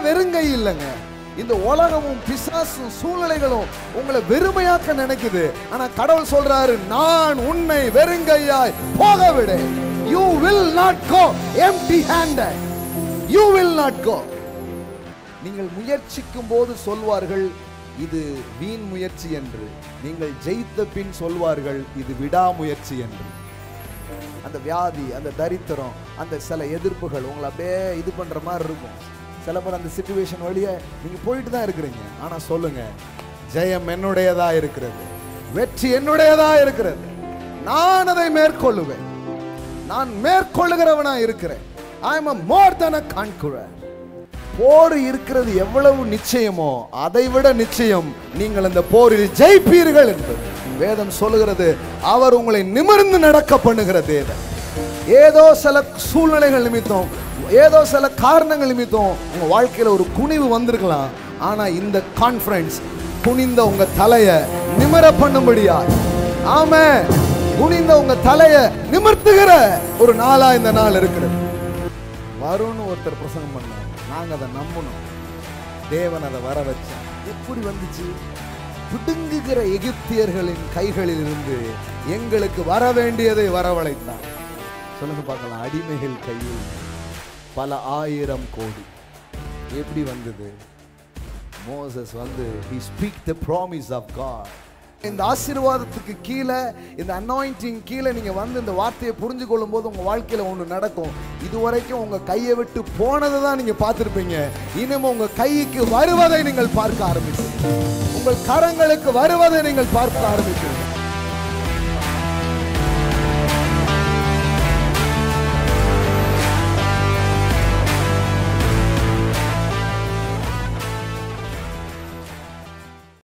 வெறுங்கை இல்லைங்க. இந்த உலகமும் பிசாசும் சூழ்நிலைகளும் உங்களை வெறுமையாக்க நினைக்குது. ஆனா கடவுள் சொல்றாரு, நான் உன்னை வெறுங்கையாய் போக விடு. You will not go empty handed. You will not go. நீங்கள் முயற்சிக்கும் போது சொல்வார்கள் இது வீண் முயற்சி என்று. நீங்கள் ஜெயித்த பின் சொல்வார்கள் இது விடாமுயற்சி என்று. அந்த வியாதி, அந்த தரித்திரம், அந்த சில எதிர்ப்புகள் உங்களை அப்படியே இது பண்ற மாதிரி இருக்கும். சில பேர் அந்த சிச்சுவேஷன் வழியே நீங்க போயிட்டு தான் இருக்கிறீங்க. ஆனா சொல்லுங்க, ஜெயம் என்னுடையதா இருக்கிறது, வெற்றி என்னுடையதா இருக்கிறது. நான் அதை மேற்கொள்ளுவேன். நான் மேற்கொள்ளுகிறவனா இருக்கிறேன். I am a more than a conqueror. போர் இருக்கிறது எவ்வளவு நிச்சயமோ அதை விட நிச்சயம் நீங்கள் அந்த போரில் ஜெயிப்பீர்கள் என்பது வேதம் சொல்லுகிறது. அவர் உங்களை நிமிர்ந்து நடக்க பண்ணுகிற தேவன். ஏதோ சில சூழ்நிலைகள் நிமித்தம், ஏதோ சில காரணங்கள் நிமித்தம் உங்க வாழ்க்கையில ஒரு குனிவு வந்திருக்கலாம். ஆனா இந்த கான்ஃபரன்ஸ் குனிந்த உங்க தலைய நிமிர பண்ணும்படியா, ஆமென், குனிந்த உங்க தலைய நிமிர்த்துகிற ஒரு நாளா இந்த நாள் இருக்கிறது. வரும்னு ஒருத்தர் பிரசங்கம் பண்ணார். நாங்க அதை நம்பணும். தேவன் அதை வர வச்சார். எப்படி வந்துச்சு? பிடுங்குகிற எகிப்தியர்களின் கைகளில் இருந்து எங்களுக்கு வர வேண்டியதை வரவழைத்தார். சொல்லுங்க பார்க்கலாம். அடிமைகள் கையில் பல 1000 கோடி. எப்படி வந்தது? மோசஸ் வந்து he speak the promise of God. இந்த ஆசீர்வாதத்துக்கு கீழே, இந்த அனாயிண்டிங் கீழே நீங்க வந்து இந்த வார்த்தையை புரிஞ்சு கொள்ளும் போது உங்க வாழ்க்கையில ஒன்று நடக்கும். இதுவரைக்கும் உங்க கையை விட்டு போனதை தான் நீங்க பார்த்திருப்பீங்க. இனிமே உங்க கைக்கு வருவதை நீங்கள் பார்க்க ஆரம்பிப்பீங்க. உங்கள் கரங்களுக்கு வருவதை நீங்கள் பார்க்க ஆரம்பிப்பீங்க.